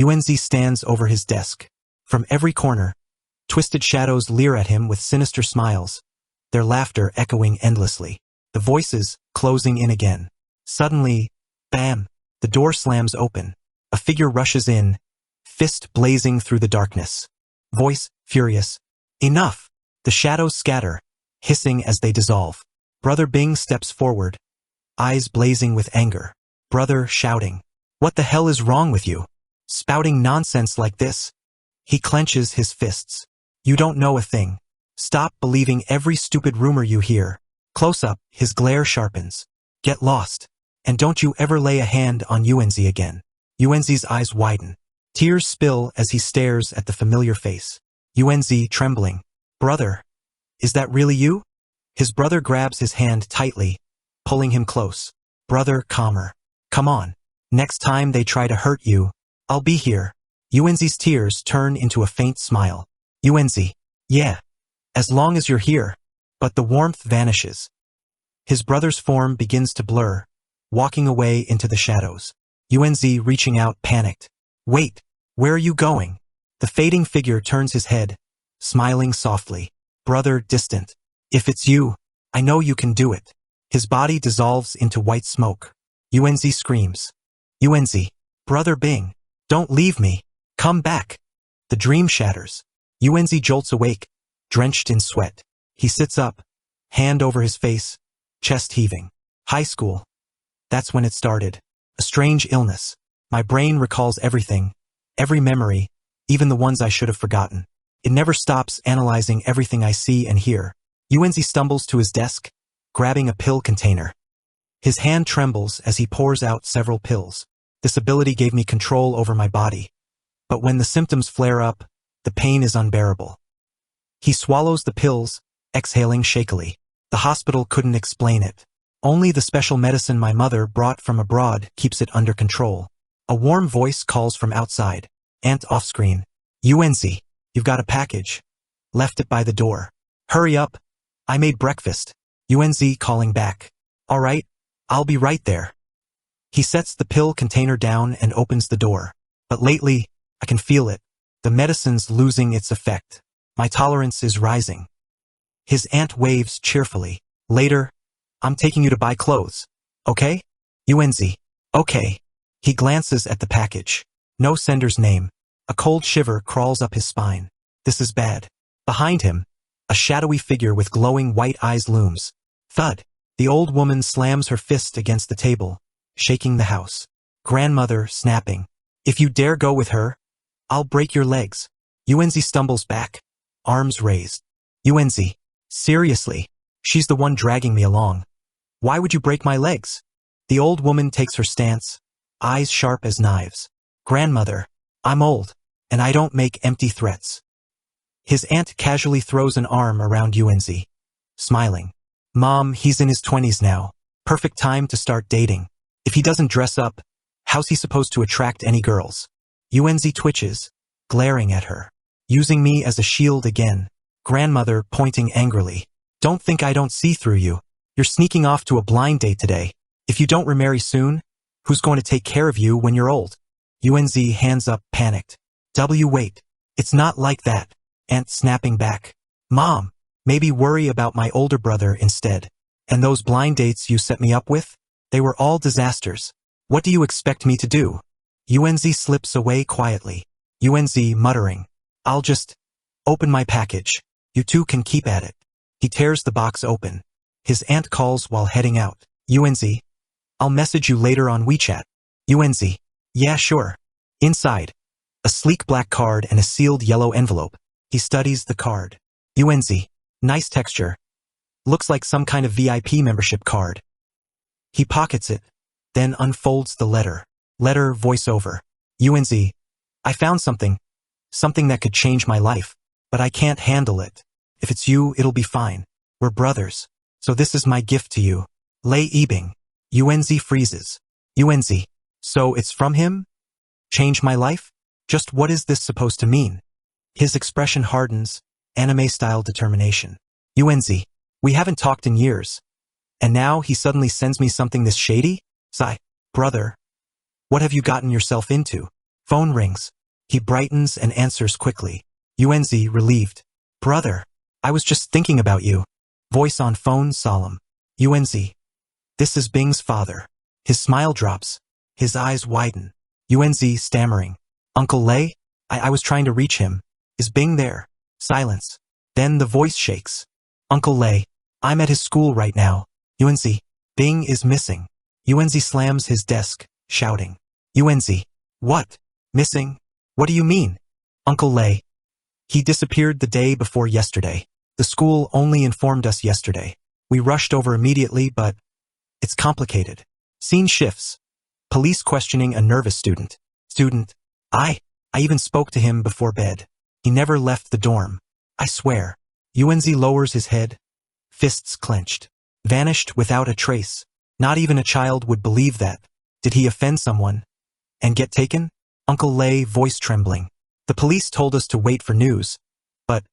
Yuanzi stands over his desk. From every corner, twisted shadows leer at him with sinister smiles, their laughter echoing endlessly. The voices closing in again. Suddenly, bam, the door slams open. A figure rushes in, fist blazing through the darkness. Voice furious. Enough! The shadows scatter, hissing as they dissolve. Brother Bing steps forward, eyes blazing with anger. Brother shouting, "What the hell is wrong with you? Spouting nonsense like this?" He clenches his fists. "You don't know a thing. Stop believing every stupid rumor you hear." Close up, his glare sharpens. "Get lost. And don't you ever lay a hand on Yuanzi again." Yuanzi's eyes widen. Tears spill as he stares at the familiar face. Yuanzi trembling. "Brother, is that really you?" His brother grabs his hand tightly, pulling him close. "Brother, calmer. Come on. Next time they try to hurt you, I'll be here." Yuanzi's tears turn into a faint smile. "Yuanzi, yeah, as long as you're here." But the warmth vanishes. His brother's form begins to blur, walking away into the shadows. Yuanzi reaching out panicked. "Wait, where are you going?" The fading figure turns his head, smiling softly. "Brother distant. If it's you, I know you can do it." His body dissolves into white smoke. Yuanzi screams. "Yuanzi, Brother Bing, don't leave me. Come back." The dream shatters. Yuanzi jolts awake, drenched in sweat. He sits up, hand over his face, chest heaving. High school. That's when it started. A strange illness. My brain recalls everything, every memory, even the ones I should have forgotten. It never stops analyzing everything I see and hear. Yuanzi stumbles to his desk, grabbing a pill container. His hand trembles as he pours out several pills. This ability gave me control over my body. But when the symptoms flare up, the pain is unbearable. He swallows the pills, exhaling shakily. The hospital couldn't explain it. Only the special medicine my mother brought from abroad keeps it under control. A warm voice calls from outside. Aunt off-screen. "Yuanzi, you've got a package. Left it by the door. Hurry up. I made breakfast." Yuanzi calling back. "All right, I'll be right there." He sets the pill container down and opens the door. But lately, I can feel it. The medicine's losing its effect. My tolerance is rising. His aunt waves cheerfully. "Later, I'm taking you to buy clothes. Okay?" Yuanzi. "Okay." He glances at the package. No sender's name. A cold shiver crawls up his spine. This is bad. Behind him, a shadowy figure with glowing white eyes looms. Thud. The old woman slams her fist against the table, shaking the house. Grandmother snapping. "If you dare go with her, I'll break your legs." Yuanzi stumbles back, arms raised. "Yuanzi, seriously, she's the one dragging me along. Why would you break my legs?" The old woman takes her stance, eyes sharp as knives. "Grandmother, I'm old, and I don't make empty threats." His aunt casually throws an arm around Yuanzi, smiling. "Mom, he's in his 20s now. Perfect time to start dating. If he doesn't dress up, how's he supposed to attract any girls?" Yuanzi twitches, glaring at her. "Using me as a shield again." Grandmother pointing angrily. "Don't think I don't see through you. You're sneaking off to a blind date today. If you don't remarry soon, who's going to take care of you when you're old?" Yuanzi hands up panicked. Wait. It's not like that." Aunt snapping back. "Mom, maybe worry about my older brother instead. And those blind dates you set me up with? They were all disasters. What do you expect me to do?" Yuanzi slips away quietly. Yuanzi muttering. "I'll just open my package. You two can keep at it." He tears the box open. His aunt calls while heading out. "Yuanzi, I'll message you later on WeChat." Yuanzi. "Yeah, sure." Inside, a sleek black card and a sealed yellow envelope. He studies the card. Yuanzi. Nice texture. Looks like some kind of VIP membership card. He pockets it, then unfolds the letter. Letter voiceover. Yuanzi. "I found something that could change my life. But I can't handle it. If it's you, it'll be fine. We're brothers. So this is my gift to you. Lei Yibing." Yuanzi freezes. Yuanzi. "So it's from him? Change my life? Just what is this supposed to mean?" His expression hardens, anime-style determination. Yuanzi. "We haven't talked in years. And now he suddenly sends me something this shady? Sigh. Brother, what have you gotten yourself into?" Phone rings. He brightens and answers quickly. Yuanzi, relieved. Brother, I was just thinking about you. Voice on phone solemn. Yuanzi. This is Bing's father. His smile drops. His eyes widen. Yuanzi stammering. Uncle Lei? I was trying to reach him. Is Bing there? Silence. Then the voice shakes. Uncle Lei, I'm at his school right now. Yuanzi. Bing is missing. Yuanzi slams his desk, shouting. Yuanzi. What? Missing? What do you mean? Uncle Lei. He disappeared the day before yesterday. The school only informed us yesterday. We rushed over immediately, but it's complicated. Scene shifts. Police questioning a nervous student. I even spoke to him before bed. He never left the dorm. I swear. Yuanzi lowers his head, fists clenched. Vanished without a trace. Not even a child would believe that. Did he offend someone? And get taken? Uncle Lei, voice trembling. The police told us to wait for news. But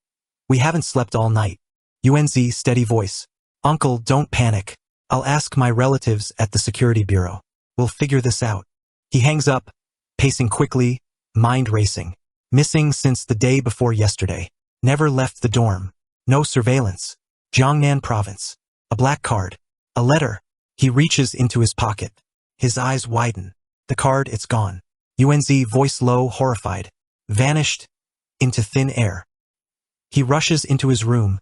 we haven't slept all night. Yuanzi, steady voice. Uncle, don't panic. I'll ask my relatives at the security bureau. We'll figure this out. He hangs up, pacing quickly, mind racing. Missing since the day before yesterday. Never left the dorm. No surveillance. Jiangnan province. A black card. A letter. He reaches into his pocket. His eyes widen. The card, it's gone. Yuanzi, voice low, horrified. Vanished into thin air. He rushes into his room,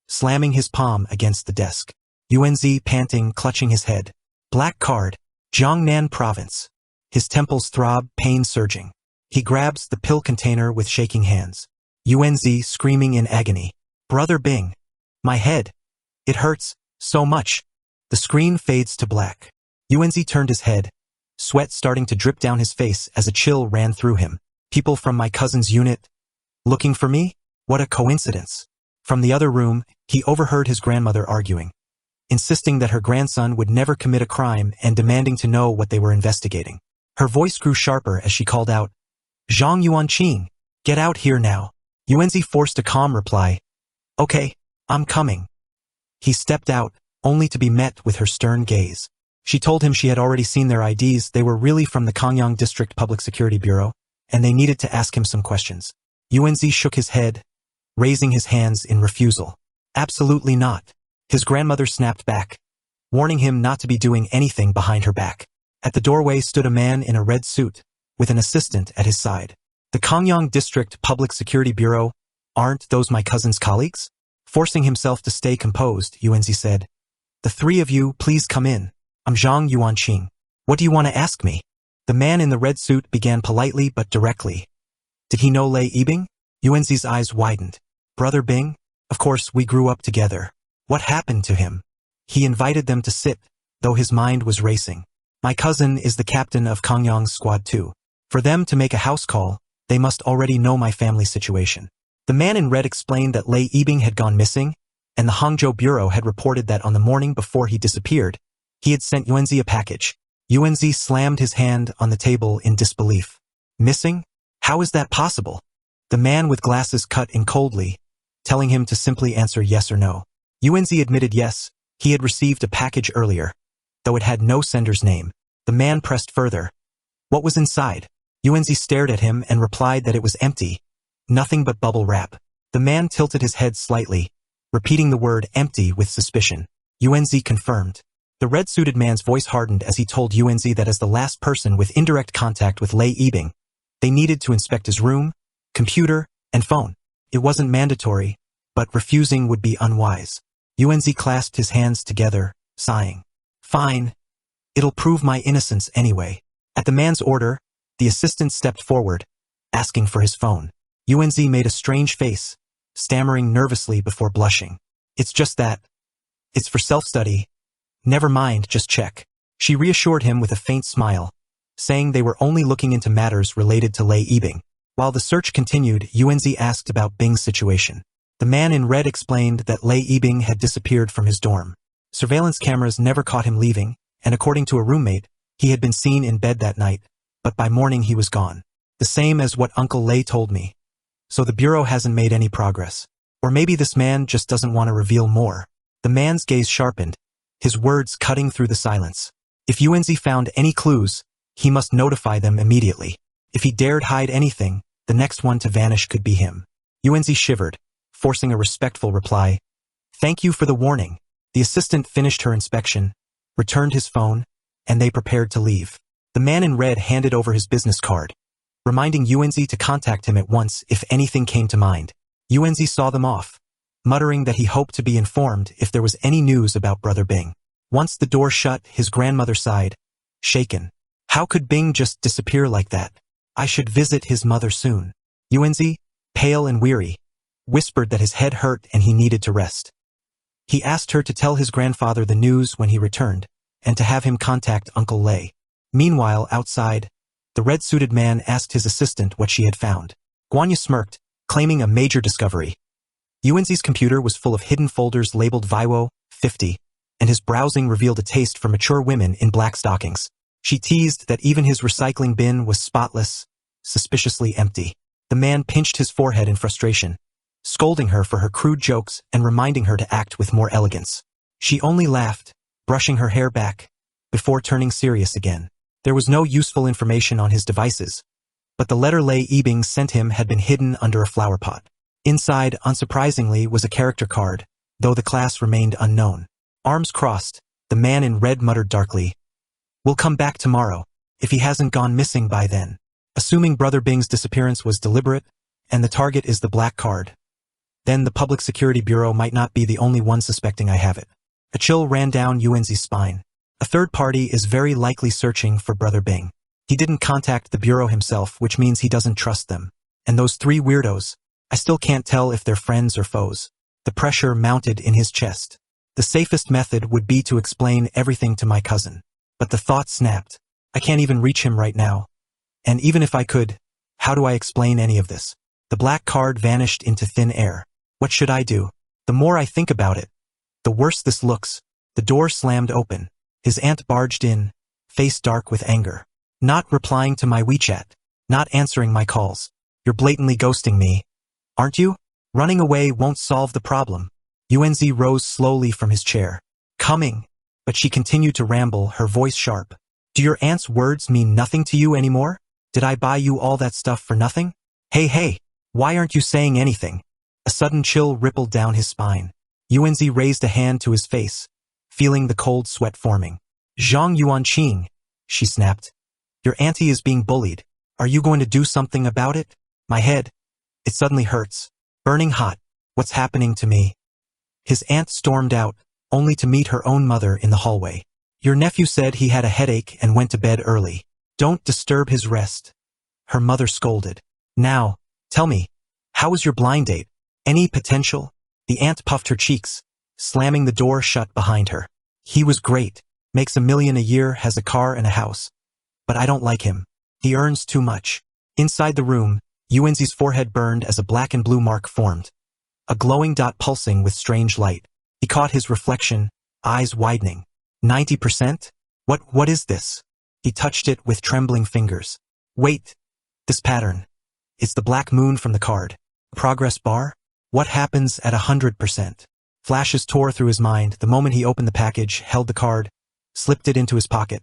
slamming his palm against the desk. Yuanzi, panting, clutching his head. Black card. Jiangnan province. His temples throb, pain surging. He grabs the pill container with shaking hands. Yuanzi, screaming in agony. Brother Bing. My head. It hurts so much. The screen fades to black. Yuanzi turned his head, sweat starting to drip down his face as a chill ran through him. People from my cousin's unit. Looking for me? What a coincidence. From the other room, he overheard his grandmother arguing, insisting that her grandson would never commit a crime and demanding to know what they were investigating. Her voice grew sharper as she called out, Zhang Yuanqing, get out here now. Yuanzi forced a calm reply. Okay, I'm coming. He stepped out, only to be met with her stern gaze. She told him she had already seen their IDs. They were really from the Kangyang District Public Security Bureau, and they needed to ask him some questions. Yuanzi shook his head, raising his hands in refusal. Absolutely not. His grandmother snapped back, warning him not to be doing anything behind her back. At the doorway stood a man in a red suit, with an assistant at his side. The Kangyang District Public Security Bureau, aren't those my cousin's colleagues? Forcing himself to stay composed, Yuanzi said, The three of you, please come in. I'm Zhang Yuanqing. What do you want to ask me? The man in the red suit began politely but directly. Did he know Lei Yibing? Yuanzi's eyes widened. Brother Bing? Of course, we grew up together. What happened to him? He invited them to sit, though his mind was racing. My cousin is the captain of Kangyang's Squad 2. For them to make a house call, they must already know my family situation. The man in red explained that Lei Yibing had gone missing, and the Hangzhou Bureau had reported that on the morning before he disappeared, he had sent Yuanzi a package. Yuanzi slammed his hand on the table in disbelief. Missing? How is that possible? The man with glasses cut in coldly, telling him to simply answer yes or no. Yuanzi admitted yes, he had received a package earlier, though it had no sender's name. The man pressed further. What was inside? Yuanzi stared at him and replied that it was empty. Nothing but bubble wrap. The man tilted his head slightly, repeating the word empty with suspicion. Yuanzi confirmed. The red-suited man's voice hardened as he told Yuanzi that as the last person with indirect contact with Lei Yibing, they needed to inspect his room, computer, and phone. It wasn't mandatory, but refusing would be unwise. Yuanzi clasped his hands together, sighing. Fine. It'll prove my innocence anyway. At the man's order, the assistant stepped forward, asking for his phone. Yuanzi made a strange face, stammering nervously before blushing. It's just that. It's for self-study. Never mind, just check. She reassured him with a faint smile, saying they were only looking into matters related to Lei Yibing. While the search continued, Yuanzi asked about Bing's situation. The man in red explained that Lei Yibing had disappeared from his dorm. Surveillance cameras never caught him leaving, and according to a roommate, he had been seen in bed that night, but by morning he was gone. The same as what Uncle Lei told me. So the Bureau hasn't made any progress. Or maybe this man just doesn't want to reveal more. The man's gaze sharpened, his words cutting through the silence. If Yuanzi found any clues, he must notify them immediately. If he dared hide anything, the next one to vanish could be him. Yuanzi shivered, forcing a respectful reply. Thank you for the warning. The assistant finished her inspection, returned his phone, and they prepared to leave. The man in red handed over his business card, reminding Yuanzi to contact him at once if anything came to mind. Yuanzi saw them off, muttering that he hoped to be informed if there was any news about Brother Bing. Once the door shut, his grandmother sighed, shaken. How could Bing just disappear like that? I should visit his mother soon. Yuanzi, pale and weary, whispered that his head hurt and he needed to rest. He asked her to tell his grandfather the news when he returned, and to have him contact Uncle Lei. Meanwhile, outside, the red-suited man asked his assistant what she had found. Guanya smirked, claiming a major discovery. Yuanzi's computer was full of hidden folders labeled Viwo 50, and his browsing revealed a taste for mature women in black stockings. She teased that even his recycling bin was spotless, suspiciously empty. The man pinched his forehead in frustration, scolding her for her crude jokes and reminding her to act with more elegance. She only laughed, brushing her hair back, before turning serious again. There was no useful information on his devices, but the letter Lei Yibing sent him had been hidden under a flower pot. Inside, unsurprisingly, was a character card, though the class remained unknown. Arms crossed, the man in red muttered darkly, "We'll come back tomorrow, if he hasn't gone missing by then." Assuming Brother Bing's disappearance was deliberate, and the target is the black card, then the Public Security Bureau might not be the only one suspecting I have it. A chill ran down Yuanzi's spine. A third party is very likely searching for Brother Bing. He didn't contact the Bureau himself, which means he doesn't trust them. And those three weirdos, I still can't tell if they're friends or foes. The pressure mounted in his chest. The safest method would be to explain everything to my cousin. But the thought snapped. I can't even reach him right now. And even if I could, how do I explain any of this? The black card vanished into thin air. What should I do? The more I think about it, the worse this looks. The door slammed open. His aunt barged in, face dark with anger. Not replying to my WeChat. Not answering my calls. You're blatantly ghosting me, aren't you? Running away won't solve the problem. Yuanzi rose slowly from his chair. Coming. But she continued to ramble, her voice sharp. Do your aunt's words mean nothing to you anymore? Did I buy you all that stuff for nothing? Hey, why aren't you saying anything? A sudden chill rippled down his spine. Yuanzi raised a hand to his face, feeling the cold sweat forming. Zhang Yuanqing, she snapped. Your auntie is being bullied. Are you going to do something about it? My head. It suddenly hurts. Burning hot. What's happening to me? His aunt stormed out, only to meet her own mother in the hallway. Your nephew said he had a headache and went to bed early. Don't disturb his rest. Her mother scolded. Now, tell me, how was your blind date? Any potential? The aunt puffed her cheeks, slamming the door shut behind her. He was great. Makes $1 million a year, has a car and a house. But I don't like him. He earns too much. Inside the room, Yuanzi's forehead burned as a black and blue mark formed. A glowing dot pulsing with strange light. He caught his reflection, eyes widening. 90%? What is this? He touched it with trembling fingers. Wait. This pattern. It's the black moon from the card. Progress bar? What happens at 100%? Flashes tore through his mind the moment he opened the package, held the card, slipped it into his pocket,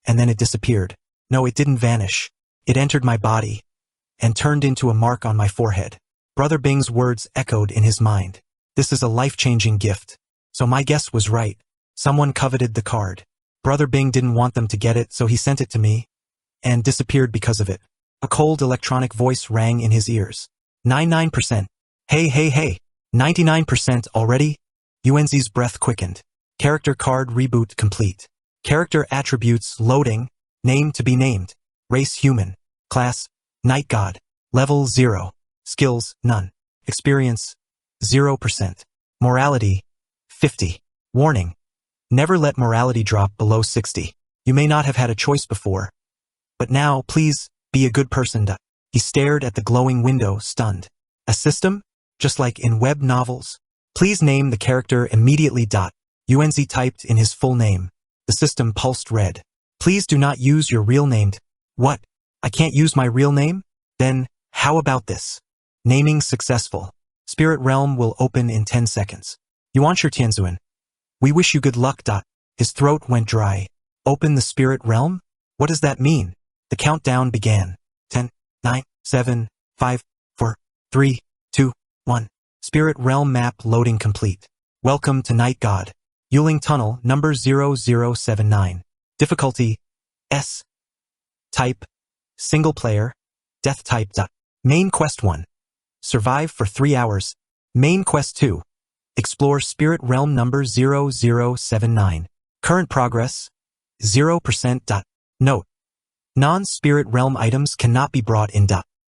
and then it disappeared. No, it didn't vanish. It entered my body and turned into a mark on my forehead. Brother Bing's words echoed in his mind. This is a life-changing gift. So my guess was right. Someone coveted the card. Brother Bing didn't want them to get it, so he sent it to me and disappeared because of it. A cold electronic voice rang in his ears. 99%. Hey. 99% already? Yuanzi's breath quickened. Character card reboot complete. Character attributes loading. Name to be named. Race human. Class night god. Level 0. Skills none. Experience 0%. Morality 50. Warning. Never let morality drop below 60. You may not have had a choice before, but now please be a good person. He stared at the glowing window, stunned. A system? Just like in web novels? Please name the character immediately. Yuanzi typed in his full name. The system pulsed red. Please do not use your real name. What? I can't use my real name? Then, how about this? Naming successful. Spirit realm will open in 10 seconds. Yuanshi Tianzuan. We wish you good luck. His throat went dry. Open the spirit realm? What does that mean? The countdown began. 10, 7, 5, 4, 3, 2, 1. Spirit Realm map loading complete. Welcome to Night God. Yuling Tunnel number 0079. Difficulty S. Type Single Player. Death type. Main Quest 1. Survive for 3 hours. Main Quest 2. Explore Spirit Realm number 0079. Current progress 0%. Note: non-Spirit Realm items cannot be brought in.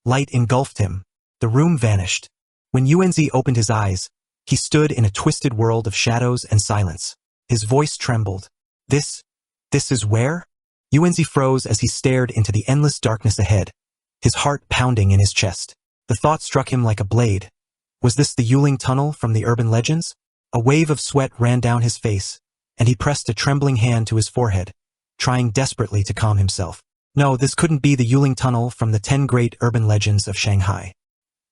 Light engulfed him. The room vanished. When Yuanzi opened his eyes, he stood in a twisted world of shadows and silence. His voice trembled. This is where? Yuanzi froze as he stared into the endless darkness ahead, his heart pounding in his chest. The thought struck him like a blade. Was this the Yuling Tunnel from the urban legends? A wave of sweat ran down his face, and he pressed a trembling hand to his forehead, trying desperately to calm himself. No, this couldn't be the Yuling Tunnel from the 10 great urban legends of Shanghai.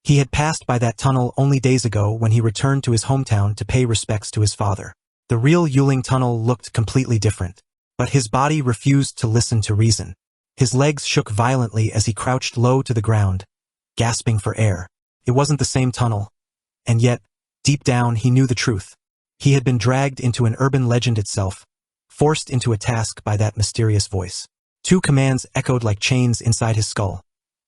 He had passed by that tunnel only days ago when he returned to his hometown to pay respects to his father. The real Yuling Tunnel looked completely different, but his body refused to listen to reason. His legs shook violently as he crouched low to the ground, gasping for air. It wasn't the same tunnel, and yet, deep down he knew the truth. He had been dragged into an urban legend itself, forced into a task by that mysterious voice. 2 commands echoed like chains inside his skull.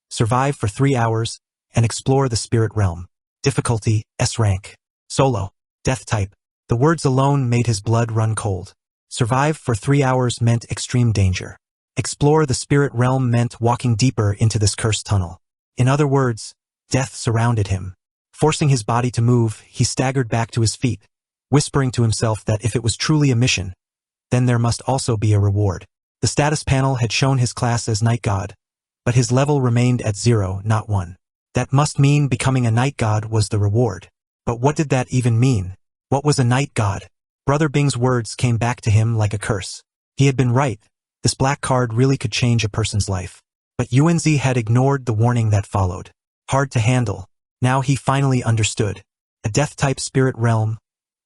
Survive for 3 hours, and explore the Spirit Realm. Difficulty S rank. Solo. Death type. The words alone made his blood run cold. Survive for 3 hours meant extreme danger. Explore the Spirit Realm meant walking deeper into this cursed tunnel. In other words, death surrounded him. Forcing his body to move, he staggered back to his feet, whispering to himself that if it was truly a mission, then there must also be a reward. The status panel had shown his class as Night God, but his level remained at 0, not 1. That must mean becoming a Night God was the reward. But what did that even mean? What was a Night God? Brother Bing's words came back to him like a curse. He had been right. This black card really could change a person's life. But Yuanzi had ignored the warning that followed. Hard to handle. Now he finally understood. A death-type Spirit Realm,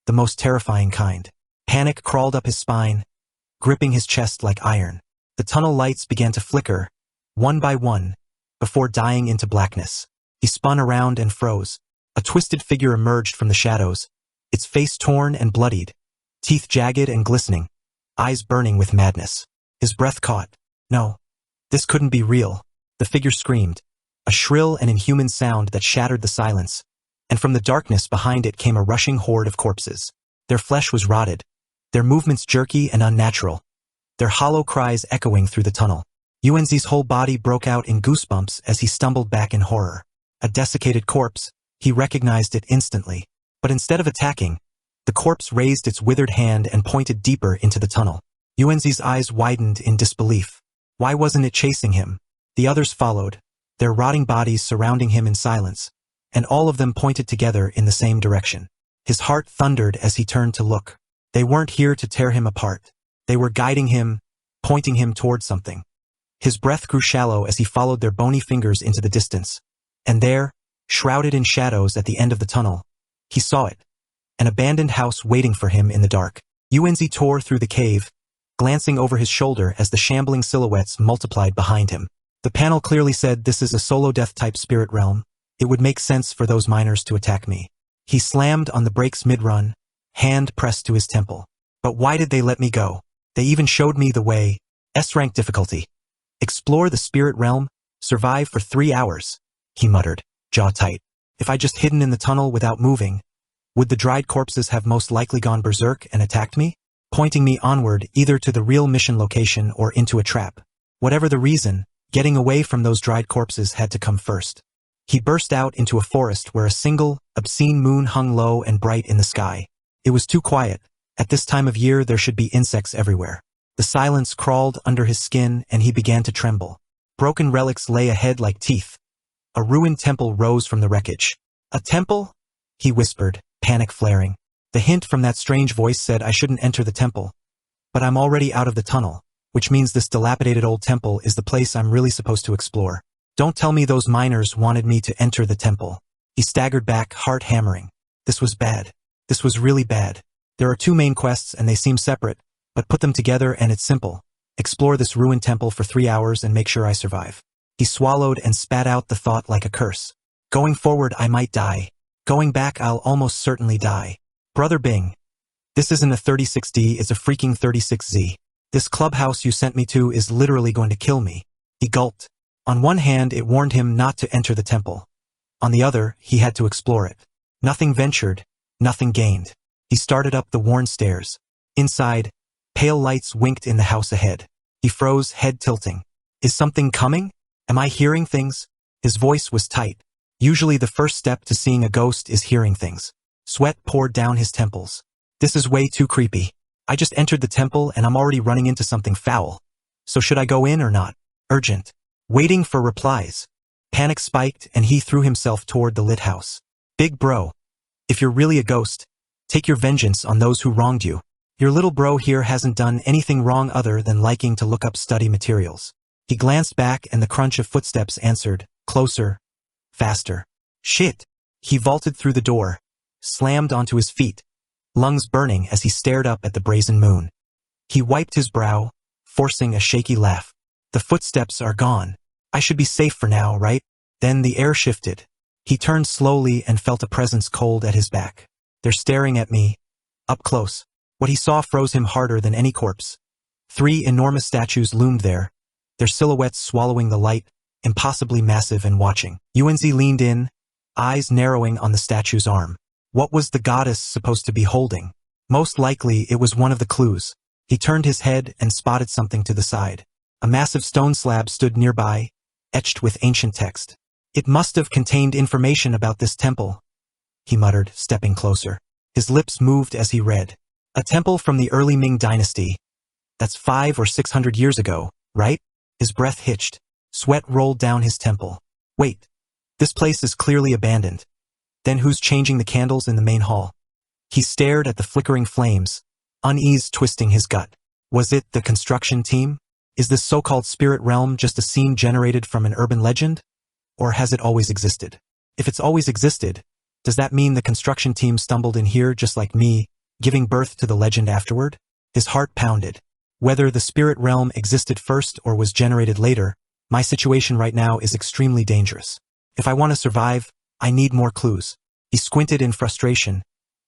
the most terrifying kind. Panic crawled up his spine, gripping his chest like iron. The tunnel lights began to flicker, one by one, before dying into blackness. He spun around and froze. A twisted figure emerged from the shadows, its face torn and bloodied, teeth jagged and glistening, eyes burning with madness. His breath caught. No, this couldn't be real. The figure screamed, a shrill and inhuman sound that shattered the silence, and from the darkness behind it came a rushing horde of corpses. Their flesh was rotted, their movements jerky and unnatural, their hollow cries echoing through the tunnel. Yuanzi's whole body broke out in goosebumps as he stumbled back in horror. A desiccated corpse, he recognized it instantly. But instead of attacking, the corpse raised its withered hand and pointed deeper into the tunnel. Yuanzi's eyes widened in disbelief. Why wasn't it chasing him? The others followed, their rotting bodies surrounding him in silence, and all of them pointed together in the same direction. His heart thundered as he turned to look. They weren't here to tear him apart. They were guiding him, pointing him toward something. His breath grew shallow as he followed their bony fingers into the distance. And there, shrouded in shadows at the end of the tunnel, he saw it. An abandoned house waiting for him in the dark. Yuanzi tore through the cave, glancing over his shoulder as the shambling silhouettes multiplied behind him. The panel clearly said this is a solo death-type Spirit Realm. It would make sense for those miners to attack me. He slammed on the brakes mid-run, hand pressed to his temple. But why did they let me go? They even showed me the way. S-rank difficulty. Explore the Spirit Realm, survive for 3 hours, he muttered, jaw tight. If I just hidden in the tunnel without moving, would the dried corpses have most likely gone berserk and attacked me? Pointing me onward either to the real mission location or into a trap. Whatever the reason, getting away from those dried corpses had to come first. He burst out into a forest where a single, obscene moon hung low and bright in the sky. It was too quiet. At this time of year there should be insects everywhere. The silence crawled under his skin and he began to tremble. Broken relics lay ahead like teeth. A ruined temple rose from the wreckage. A temple? He whispered, panic flaring. The hint from that strange voice said I shouldn't enter the temple. But I'm already out of the tunnel, which means this dilapidated old temple is the place I'm really supposed to explore. Don't tell me those miners wanted me to enter the temple. He staggered back, heart hammering. This was bad. This was really bad. There are 2 main quests and they seem separate, but put them together and it's simple. Explore this ruined temple for 3 hours and make sure I survive. He swallowed and spat out the thought like a curse. Going forward I might die. Going back I'll almost certainly die. Brother Bing. This isn't a 36D, it's a freaking 36Z. This clubhouse you sent me to is literally going to kill me. He gulped. On one hand, it warned him not to enter the temple. On the other, he had to explore it. Nothing ventured, nothing gained. He started up the worn stairs. Inside, pale lights winked in the house ahead. He froze, head tilting. Is something coming? Am I hearing things? His voice was tight. Usually the first step to seeing a ghost is hearing things. Sweat poured down his temples. This is way too creepy. I just entered the temple and I'm already running into something foul. So should I go in or not? Urgent. Waiting for replies. Panic spiked and he threw himself toward the lit house. Big bro. If you're really a ghost, take your vengeance on those who wronged you. Your little bro here hasn't done anything wrong other than liking to look up study materials. He glanced back and the crunch of footsteps answered, closer, faster. Shit. He vaulted through the door, slammed onto his feet, lungs burning as he stared up at the brazen moon. He wiped his brow, forcing a shaky laugh. The footsteps are gone. I should be safe for now, right? Then the air shifted. He turned slowly and felt a presence cold at his back. They're staring at me. Up close. What he saw froze him harder than any corpse. 3 enormous statues loomed there, their silhouettes swallowing the light, impossibly massive and watching. Yuanzi leaned in, eyes narrowing on the statue's arm. What was the goddess supposed to be holding? Most likely it was one of the clues. He turned his head and spotted something to the side. A massive stone slab stood nearby, etched with ancient text. It must have contained information about this temple, he muttered, stepping closer. His lips moved as he read. A temple from the early Ming dynasty. That's 500 or 600 years ago, right? His breath hitched. Sweat rolled down his temple. Wait, this place is clearly abandoned. Then who's changing the candles in the main hall? He stared at the flickering flames, unease twisting his gut. Was it the construction team? Is this so-called spirit realm just a scene generated from an urban legend? Or has it always existed? If it's always existed, does that mean the construction team stumbled in here just like me, giving birth to the legend afterward? His heart pounded. Whether the spirit realm existed first or was generated later, my situation right now is extremely dangerous. If I want to survive, I need more clues. He squinted in frustration,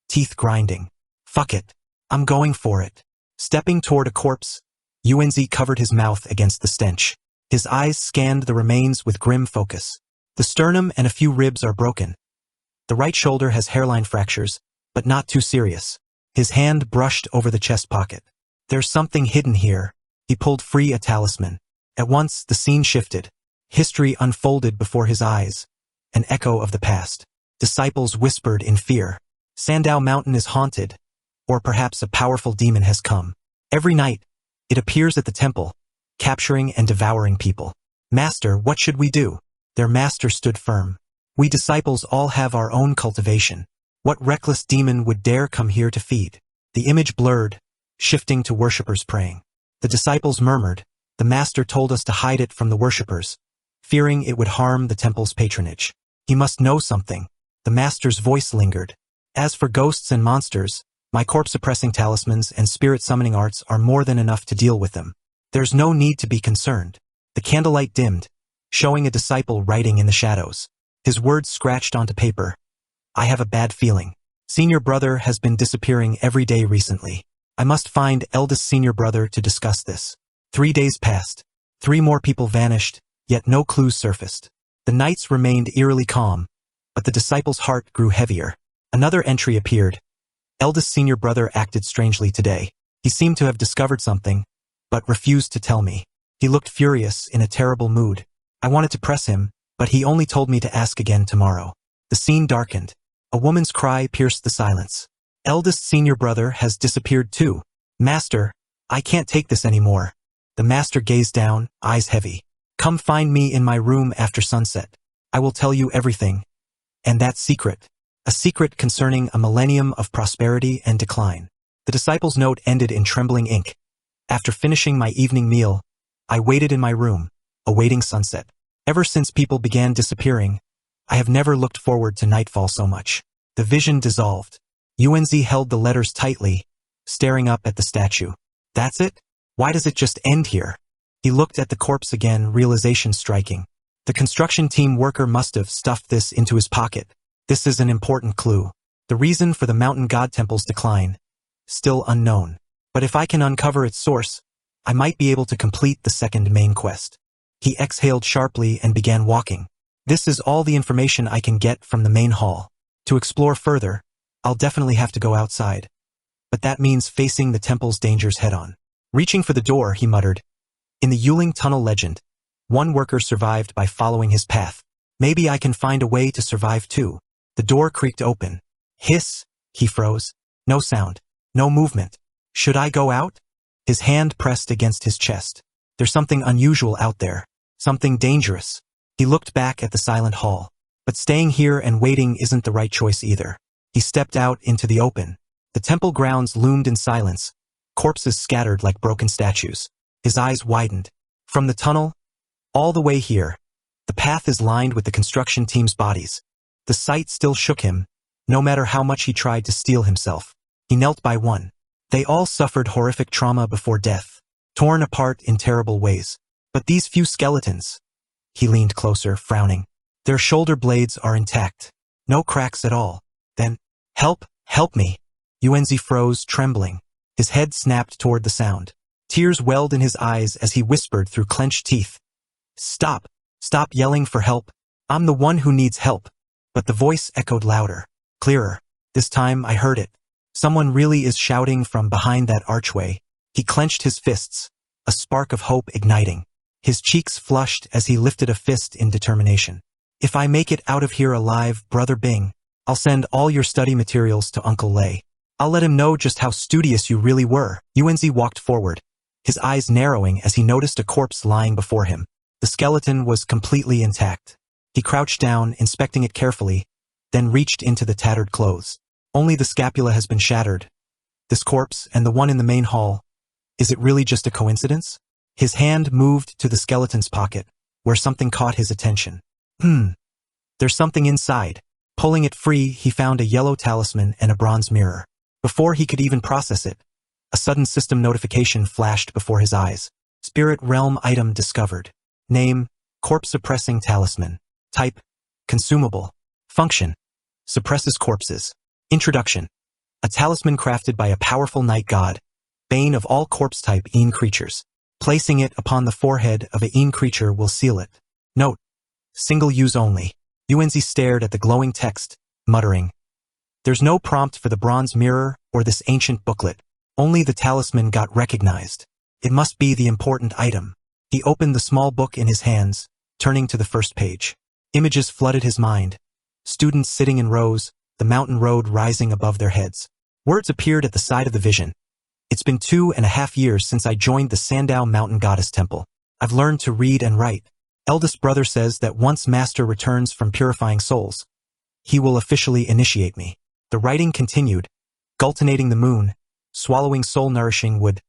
teeth grinding. Fuck it. I'm going for it. Stepping toward a corpse, Yuanzi covered his mouth against the stench. His eyes scanned the remains with grim focus. The sternum and a few ribs are broken. The right shoulder has hairline fractures, but not too serious. His hand brushed over the chest pocket. There's something hidden here. He pulled free a talisman. At once, the scene shifted. History unfolded before his eyes, an echo of the past. Disciples whispered in fear. Sandow Mountain is haunted, or perhaps a powerful demon has come. Every night, it appears at the temple, capturing and devouring people. Master, what should we do? Their master stood firm. We disciples all have our own cultivation. What reckless demon would dare come here to feed? The image blurred, shifting to worshippers praying. The disciples murmured. The master told us to hide it from the worshippers, fearing it would harm the temple's patronage. He must know something. The master's voice lingered. As for ghosts and monsters, my corpse-suppressing talismans and spirit-summoning arts are more than enough to deal with them. There's no need to be concerned. The candlelight dimmed, showing a disciple writing in the shadows. His words scratched onto paper. I have a bad feeling. Senior brother has been disappearing every day recently. I must find eldest senior brother to discuss this. 3 days passed. 3 more people vanished, yet no clues surfaced. The nights remained eerily calm, but the disciple's heart grew heavier. Another entry appeared. Eldest senior brother acted strangely today. He seemed to have discovered something, but refused to tell me. He looked furious, in a terrible mood. I wanted to press him, but he only told me to ask again tomorrow. The scene darkened. A woman's cry pierced the silence. Eldest senior brother has disappeared too. Master, I can't take this anymore. The master gazed down, eyes heavy. Come find me in my room after sunset. I will tell you everything. And that secret. A secret concerning a millennium of prosperity and decline. The disciple's note ended in trembling ink. After finishing my evening meal, I waited in my room, awaiting sunset. Ever since people began disappearing, I have never looked forward to nightfall so much. The vision dissolved. Yuanzi held the letters tightly, staring up at the statue. That's it? Why does it just end here? He looked at the corpse again, realization striking. The construction team worker must have stuffed this into his pocket. This is an important clue. The reason for the mountain god temple's decline, still unknown. But if I can uncover its source, I might be able to complete the second main quest. He exhaled sharply and began walking. This is all the information I can get from the main hall. To explore further, I'll definitely have to go outside. But that means facing the temple's dangers head-on. Reaching for the door, he muttered. In the Yuling Tunnel legend, one worker survived by following his path. Maybe I can find a way to survive too. The door creaked open. Hiss, he froze. No sound. No movement. Should I go out? His hand pressed against his chest. There's something unusual out there. Something dangerous. He looked back at the silent hall. But staying here and waiting isn't the right choice either. He stepped out into the open. The temple grounds loomed in silence, corpses scattered like broken statues. His eyes widened. From the tunnel, all the way here, the path is lined with the construction team's bodies. The sight still shook him, no matter how much he tried to steel himself. He knelt by one. They all suffered horrific trauma before death, torn apart in terrible ways. But these few skeletons, he leaned closer, frowning. Their shoulder blades are intact. No cracks at all. Then, help me. Yuanzi froze, trembling. His head snapped toward the sound. Tears welled in his eyes as he whispered through clenched teeth. Stop yelling for help. I'm the one who needs help. But the voice echoed louder, clearer. This time I heard it. Someone really is shouting from behind that archway. He clenched his fists, a spark of hope igniting. His cheeks flushed as he lifted a fist in determination. If I make it out of here alive, Brother Bing, I'll send all your study materials to Uncle Lei. I'll let him know just how studious you really were. Yuanzi walked forward, his eyes narrowing as he noticed a corpse lying before him. The skeleton was completely intact. He crouched down, inspecting it carefully, then reached into the tattered clothes. Only the scapula has been shattered. This corpse and the one in the main hall, is it really just a coincidence? His hand moved to the skeleton's pocket, where something caught his attention. There's something inside. Pulling it free, he found a yellow talisman and a bronze mirror. Before he could even process it, a sudden system notification flashed before his eyes. Spirit Realm item discovered. Name, Corpse Suppressing Talisman. Type, Consumable. Function, suppresses corpses. Introduction. A talisman crafted by a powerful night god, bane of all corpse-type Een creatures. Placing it upon the forehead of a Een creature will seal it. Note, single use only. Yuanzi stared at the glowing text, muttering. There's no prompt for the bronze mirror or this ancient booklet. Only the talisman got recognized. It must be the important item. He opened the small book in his hands, turning to the first page. Images flooded his mind. Students sitting in rows, the mountain road rising above their heads. Words appeared at the side of the vision. It's been 2.5 years since I joined the Sandow Mountain Goddess Temple. I've learned to read and write. Eldest brother says that once Master returns from purifying souls, he will officially initiate me. The writing continued, gultonating the moon, swallowing soul-nourishing wood.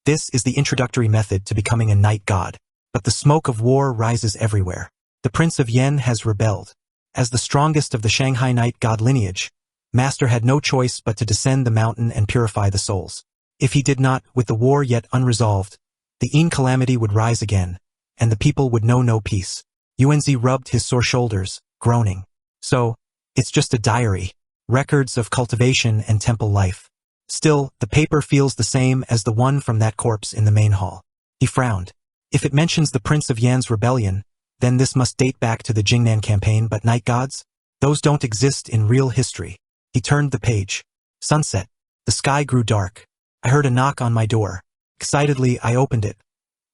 This is the introductory method to becoming a night god. But the smoke of war rises everywhere. The Prince of Yen has rebelled. As the strongest of the Shanghai night god lineage, Master had no choice but to descend the mountain and purify the souls. If he did not, with the war yet unresolved, the Een calamity would rise again, and the people would know no peace. Yuanzi rubbed his sore shoulders, groaning. So, it's just a diary. Records of cultivation and temple life. Still, the paper feels the same as the one from that corpse in the main hall. He frowned. If it mentions the Prince of Yan's rebellion, then this must date back to the Jingnan campaign, but night gods? Those don't exist in real history. He turned the page. Sunset. The sky grew dark. I heard a knock on my door. Excitedly, I opened it.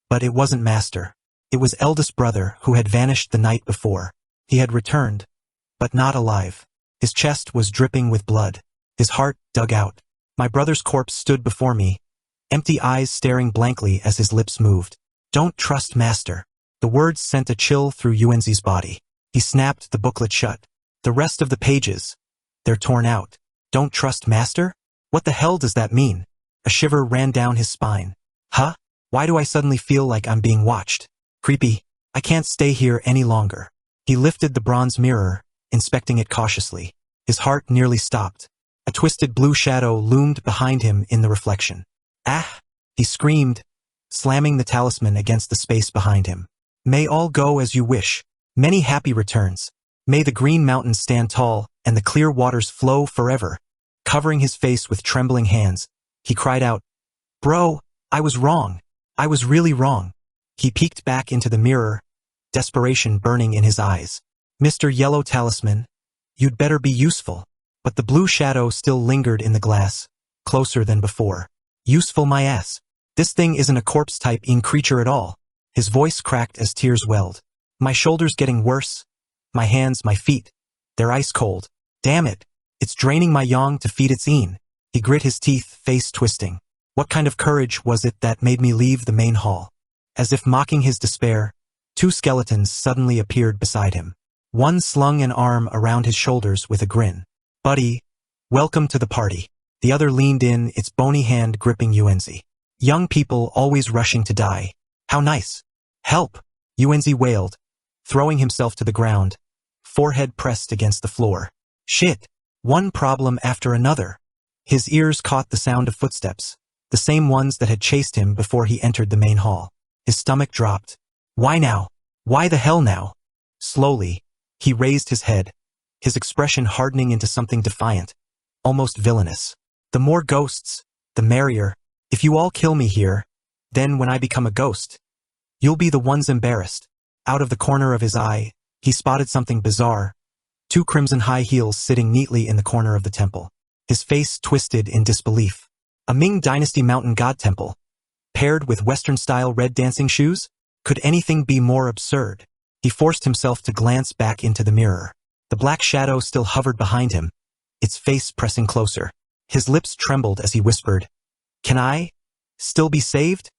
But it wasn't Master. It was eldest brother who had vanished the night before. He had returned, but not alive. His chest was dripping with blood. His heart dug out. My brother's corpse stood before me, empty eyes staring blankly as his lips moved. Don't trust Master. The words sent a chill through Yuanzi's body. He snapped the booklet shut. The rest of the pages, they're torn out. Don't trust Master? What the hell does that mean? A shiver ran down his spine. Huh? Why do I suddenly feel like I'm being watched? Creepy. I can't stay here any longer. He lifted the bronze mirror, inspecting it cautiously. His heart nearly stopped. A twisted blue shadow loomed behind him in the reflection. Ah! He screamed, slamming the talisman against the space behind him. May all go as you wish. Many happy returns. May the green mountains stand tall, and the clear waters flow forever. Covering his face with trembling hands, he cried out, Bro, I was wrong. I was really wrong. He peeked back into the mirror, desperation burning in his eyes. Mr. Yellow Talisman, you'd better be useful. But the blue shadow still lingered in the glass, closer than before. Useful my ass. This thing isn't a corpse-type creature at all. His voice cracked as tears welled. My shoulders getting worse. My hands, my feet. They're ice cold. Damn it. It's draining my yang to feed its een. He grit his teeth, face twisting. What kind of courage was it that made me leave the main hall? As if mocking his despair, two skeletons suddenly appeared beside him. One slung an arm around his shoulders with a grin. Buddy, welcome to the party. The other leaned in, its bony hand gripping Yuanzi. Young people always rushing to die. How nice. Help! Yuanzi wailed, throwing himself to the ground, forehead pressed against the floor. Shit! One problem after another. His ears caught the sound of footsteps, the same ones that had chased him before he entered the main hall. His stomach dropped. Why now? Why the hell now? Slowly, he raised his head, his expression hardening into something defiant, almost villainous. The more ghosts, the merrier. If you all kill me here, then when I become a ghost, you'll be the ones embarrassed. Out of the corner of his eye, he spotted something bizarre. Two crimson high heels sitting neatly in the corner of the temple. His face twisted in disbelief. A Ming Dynasty mountain god temple, paired with Western-style red dancing shoes? Could anything be more absurd? He forced himself to glance back into the mirror. The black shadow still hovered behind him, its face pressing closer. His lips trembled as he whispered, Can I still be saved?